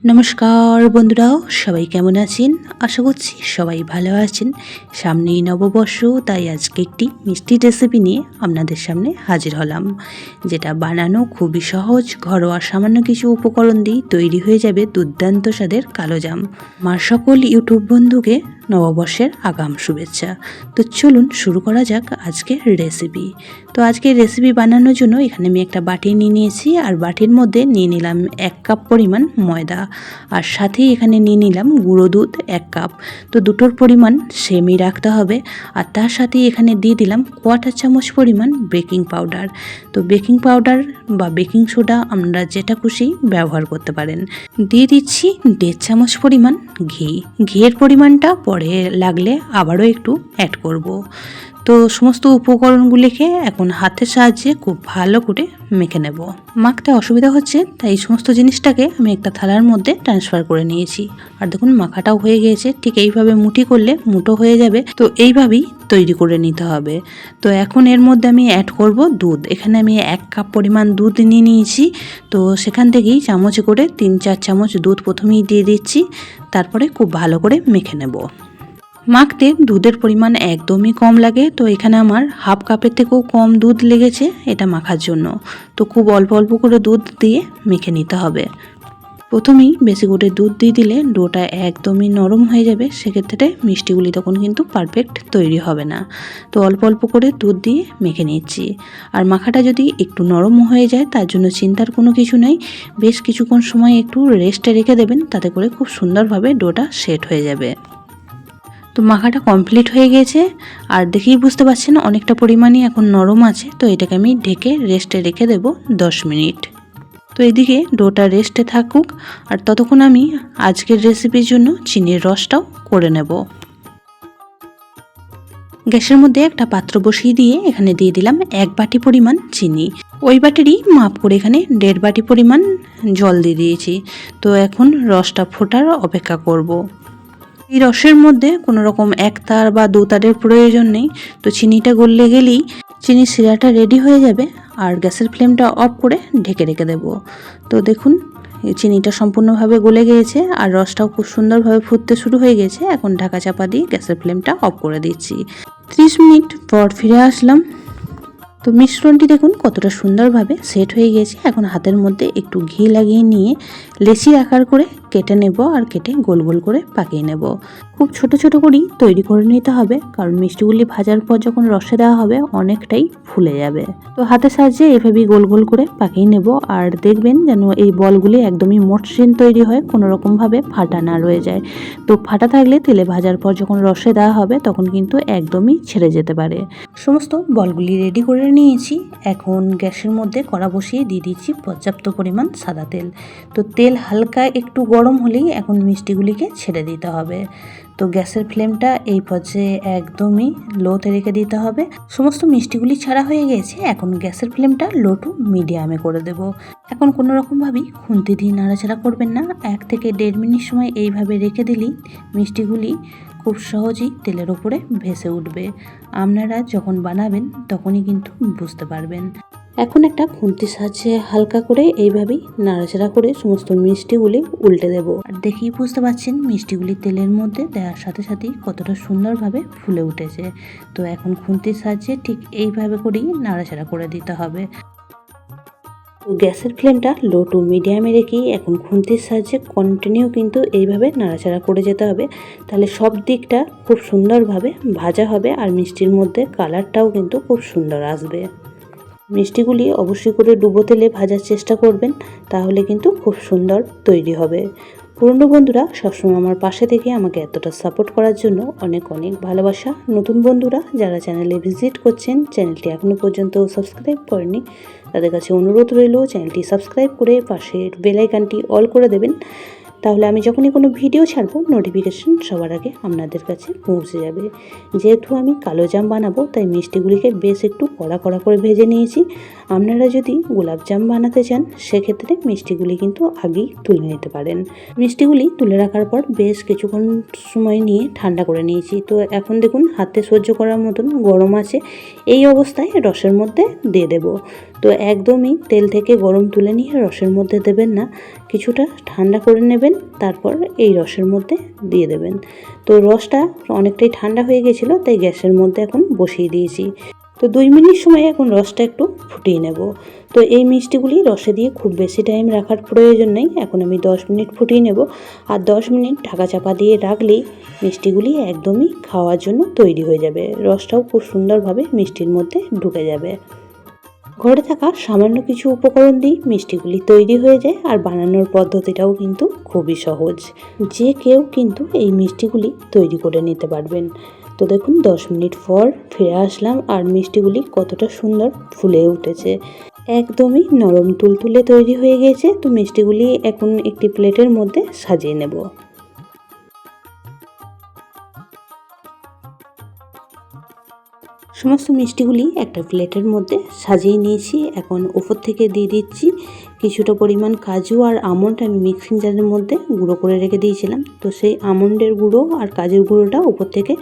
নমস্কার বন্ধুরা, সবাই কেমন আছেন? আশা করছি সবাই ভালো আছেন। সামনেই নববর্ষ, তাই আজকে একটি মিষ্টি রেসিপি নিয়ে আপনাদের সামনে হাজির হলাম, যেটা বানানো খুবই সহজ। ঘরোয়া সামান্য কিছু উপকরণ দিয়ে তৈরি হয়ে যাবে দুর্দান্ত স্বাদের কালোজাম। আমার সকল ইউটিউব বন্ধুকে নববর্ষের আগাম শুভেচ্ছা। তো চলুন শুরু করা যাক আজকের রেসিপি। তো আজকের রেসিপি বানানোর জন্য এখানে আমি একটা বাটি নিয়ে নিয়েছি, আর বাটির মধ্যে নিয়ে নিলাম 1 কাপ পরিমাণ ময়দা, আর সাথেই এখানে নিয়ে নিলাম গুঁড়ো দুধ 1 কাপ। তো দুটোর পরিমাণ সেমই রাখতে হবে। আর তার সাথে এখানে দিয়ে দিলাম 1/4 চামচ পরিমাণ বেকিং পাউডার। তো বেকিং পাউডার বা বেকিং সোডা আমরা যেটা খুশি ব্যবহার করতে পারেন। দিয়ে দিচ্ছি 1.5 চামচ পরিমাণ ঘি। ঘিয়ের পরিমাণটা পরে লাগলে আবারও একটু অ্যাড করব। তো সমস্ত উপকরণগুলিকে এখন হাতের সাহায্যে খুব ভালো করে মেখে নেব। মাখতে অসুবিধা হচ্ছে, তাই সমস্ত জিনিসটাকে আমি একটা থালার মধ্যে ট্রান্সফার করে নিয়েছি। আর দেখুন মাখাটাও হয়ে গিয়েছে। ঠিক এইভাবে মুঠি করলে মুঠো হয়ে যাবে। তো এইভাবেই তৈরি করে নিতে হবে। তো এখন এর মধ্যে আমি অ্যাড করব দুধ। এখানে আমি 1 কাপ পরিমাণ দুধ নিয়ে নিয়েছি। তো সেখান থেকেই চামচে করে 3-4 চামচ দুধ প্রথমেই দিয়ে দিচ্ছি। তারপরে খুব ভালো করে মেখে নেব। মাখতে দুধের পরিমাণ একদমই কম লাগে। তো এখানে আমার 1/2 কাপের থেকেও কম দুধ লেগেছে এটা মাখার জন্য। তো খুব অল্প অল্প করে দুধ দিয়ে মেখে নিতে হবে। প্রথমেই বেশি করে দুধ দিয়ে দিলে ডোটা একদমই নরম হয়ে যাবে, সেক্ষেত্রে মিষ্টিগুলি তখন কিন্তু পারফেক্ট তৈরি হবে না। তো অল্প অল্প করে দুধ দিয়ে মেখে নিচ্ছি। আর মাখাটা যদি একটু নরম হয়ে যায় তার জন্য চিন্তার কোনো কিছু নেই। বেশ কিছুক্ষণ সময় একটু রেস্টে রেখে দেবেন, তাতে করে খুব সুন্দরভাবে ডোটা সেট হয়ে যাবে। তো মাখাটা কমপ্লিট হয়ে গেছে, আর দেখেই বুঝতে পারছেন অনেকটা পরিমাণই এখন নরম আছে। তো এটাকে আমি ঢেকে রেস্টে রেখে দেব 10 মিনিট। তো এদিকে ডোটা রেস্টে থাকুক, আর ততক্ষণ আমি আজকের রেসিপির জন্য চিনির রসটাও করে নেব। গ্যাসের মধ্যে একটা পাত্র বসিয়ে দিয়ে এখানে দিয়ে দিলাম 1 বাটি পরিমাণ চিনি। ওই বাটিরই মাপ করে এখানে 1.5 বাটি পরিমাণ জল দিয়ে দিয়েছি। তো এখন রসটা ফোটার অপেক্ষা করব। এই রসের মধ্যে কোনো রকম 1 তার বা 2 তারের প্রয়োজন নেই। তো চিনিটা গললে গেলেই চিনির শিরাটা রেডি হয়ে যাবে। আর গ্যাসের ফ্লেমটা অফ করে ঢেকে রেখে দেব। তো দেখুন চিনিটা সম্পূর্ণভাবে গলে গিয়েছে, আর রসটাও খুব সুন্দরভাবে ফুটতে শুরু হয়ে গেছে। এখন ঢাকা চাপা দিয়ে গ্যাসের ফ্লেমটা অফ করে দিচ্ছি। 30 মিনিট পর ফিরে আসলাম। তো মিশ্রণটি দেখুন কতটা সুন্দরভাবে সেট হয়ে গেছে। এখন হাতের মধ্যে একটু ঘি লাগিয়ে নিয়ে লেচি আকার করে কেটে নেব, আর কেটে গোল গোল করে পাকিয়ে নেব। খুব ছোট ছোট করেই তৈরি করে নিতে হবে, কারণ মিষ্টিগুলি ভাজার পর যখন রসে দেওয়া হবে অনেকটাই ফুলে যাবে। তো হাতের সাহায্যে এভাবেই গোল গোল করে পাকিয়ে নেব। আর দেখবেন যেন এই বলগুলি একদমই মসৃণ তৈরি হয়, কোনো রকমভাবে ফাটা না রয়ে যায়। তো ফাটা থাকলে তেলে ভাজার পর যখন রসে দেওয়া হবে তখন কিন্তু একদমই ছেড়ে যেতে পারে। সমস্ত বলগুলি রেডি করে নিয়েছি। এখন গ্যাসের মধ্যে কড়া বসিয়ে দিয়ে দিচ্ছি পর্যাপ্ত পরিমাণ সাদা তেল। তো তেল হালকা একটু গরম হলেই এখন মিষ্টিগুলিকে ছেড়ে দিতে হবে। তো গ্যাসের ফ্লেমটা এই পর্যায়ে একদমই লোতে রেখে দিতে হবে। সমস্ত মিষ্টিগুলি ছাড়া হয়ে গেছে। এখন গ্যাসের ফ্লেমটা লো টু মিডিয়ামে করে দেব। এখন কোনো রকমভাবেই খুন্তি দিয়ে নাড়াচাড়া করবেন না। 1 থেকে 1.5 মিনিট সময় এইভাবে রেখে দিলেই মিষ্টিগুলি খুব সহজেই তেলের ওপরে ভেসে উঠবে। আপনারা যখন বানাবেন তখনই কিন্তু বুঝতে পারবেন। এখন একটা খুন্তির সাহায্যে হালকা করে এইভাবেই নাড়াচাড়া করে সমস্ত মিষ্টিগুলি উল্টে দেব। আর দেখেই বুঝতে পারছেন মিষ্টিগুলি তেলের মধ্যে দেওয়ার সাথে সাথেই কতটা সুন্দরভাবে ফুলে উঠেছে। তো এখন খুন্তির সাহায্যে ঠিক এইভাবে করেই নাড়াচাড়া করে দিতে হবে। গ্যাসের ফ্লেমটা লো টু মিডিয়ামে রেখেই এখন খুন্তির সাহায্যে কন্টিনিউ কিন্তু এইভাবে নাড়াচাড়া করে যেতে হবে। তাহলে সব দিকটা খুব সুন্দরভাবে ভাজা হবে, আর মিষ্টির মধ্যে কালারটাও কিন্তু খুব সুন্দর আসবে। মিষ্টিগুলি অবশ্যই করে ডুবো তেলে ভাজার চেষ্টা করবেন, তাহলে কিন্তু খুব সুন্দর তৈরি হবে। পুরনো বন্ধুরা সবসময় আমার পাশে থেকে আমাকে এতটা সাপোর্ট করার জন্য অনেক অনেক ভালোবাসা। নতুন বন্ধুরা যারা চ্যানেলে ভিজিট করছেন, চ্যানেলটি এখনও পর্যন্ত সাবস্ক্রাইব করেনি, তাদের কাছে অনুরোধ রইল চ্যানেলটি সাবস্ক্রাইব করে পাশের বেল আইকনটি অল করে দেবেন। তাহলে আমি যখনই কোনো ভিডিও ছাড়বো নোটিফিকেশন সবার আগে আপনাদের কাছে পৌঁছে যাবে। যেহেতু আমি কালোজাম বানাবো তাই মিষ্টিগুলিকে বেশ একটু কড়া কড়া করে ভেজে নিয়েছি। আপনারা যদি গোলাপজাম বানাতে চান সেক্ষেত্রে মিষ্টিগুলি কিন্তু আগেই তুলে নিতে পারেন। মিষ্টিগুলি তুলে রাখার পর বেশ কিছুক্ষণ সময় নিয়ে ঠান্ডা করে নিয়েছি। তো এখন দেখুন হাতে সহ্য করার মতন গরম আছে। এই অবস্থায় রসের মধ্যে দিয়ে দেব। তো একদমই তেল থেকে গরম তুলে নিয়ে রসের মধ্যে দেবেন না, কিছুটা ঠান্ডা করে নেবেন, তারপর এই রসের মধ্যে দিয়ে দেবেন। তো রসটা অনেকটাই ঠান্ডা হয়ে গেছিলো, তাই গ্যাসের মধ্যে এখন বসিয়ে দিয়েছি। তো 2 মিনিট সময় এখন রসটা একটু ফুটিয়ে নেব। তো এই মিষ্টিগুলি রসে দিয়ে খুব বেশি টাইম রাখার প্রয়োজন নেই, এখন আমি 10 মিনিট ফুটিয়ে নেব। আর 10 মিনিট ঢাকা চাপা দিয়ে রাখলেই মিষ্টিগুলি একদমই খাওয়ার জন্য তৈরি হয়ে যাবে। রসটাও খুব সুন্দরভাবে মিষ্টির মধ্যে ঢুকে যাবে। ঘরে থাকা সামান্য কিছু উপকরণ দিয়ে মিষ্টিগুলি তৈরি হয়ে যায়, আর বানানোর পদ্ধতিটাও কিন্তু খুবই সহজ। যে কেউ কিন্তু এই মিষ্টিগুলি তৈরি করে নিতে পারবেন। তো দেখুন 10 মিনিট পর ফিরে আসলাম, আর মিষ্টিগুলি কতটা সুন্দর ফুলে উঠেছে, একদমই নরম তুলতুলে তৈরি হয়ে গেছে। তো মিষ্টিগুলি এখন একটি প্লেটের মধ্যে সাজিয়ে নেব। সমস্ত মিষ্টিগুলি একটা প্লেটের মধ্যে সাজিয়ে নিয়েছি। এখন উপর থেকে দিয়ে দিচ্ছি কিছুটা পরিমাণ কাজু আর আমন্ড। আমি মিক্সিং জারের মধ্যে গুঁড়ো করে রেখে দিয়েছিলাম, তো সেই আমন্ডের গুঁড়ো আর কাজুর গুঁড়োটা উপর থেকে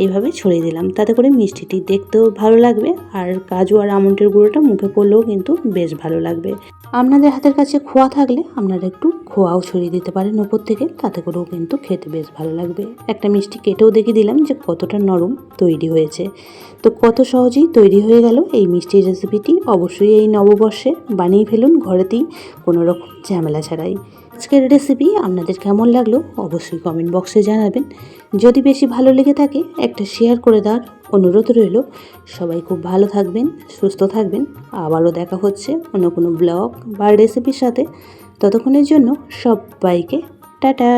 এইভাবে ছড়িয়ে দিলাম। তাতে করে মিষ্টিটি দেখতেও ভালো লাগবে, আর কাজু আর আমন্ডের গুঁড়োটা মুখে পড়লেও কিন্তু বেশ ভালো লাগবে। আপনাদের হাতের কাছে খোয়া থাকলে আপনারা একটু খোয়াও ছড়িয়ে দিতে পারেন উপর থেকে, তাতে করেও কিন্তু খেতে বেশ ভালো লাগবে। একটা মিষ্টি কেটেও দেখিয়ে দিলাম যে কতটা নরম তৈরি হয়েছে। তো কত সহজেই তৈরি হয়ে গেল এই মিষ্টির রেসিপিটি। অবশ্যই এই নববর্ষে বানিয়ে ফেলুন ঘরেতেই, কোনো রকম ঝামেলা ছাড়াই। আজকের রেসিপি আপনাদের কেমন লাগলো অবশ্যই কমেন্ট বক্সে জানাবেন। যদি বেশি ভালো লেগে থাকে একটা শেয়ার করে দেওয়ার অনুরোধ রইল। সবাই খুব ভালো থাকবেন, সুস্থ থাকবেন। আবারও দেখা হচ্ছে অন্য কোনো ব্লগ বা রেসিপির সাথে। ততক্ষণের জন্য সবাইকে টাটা।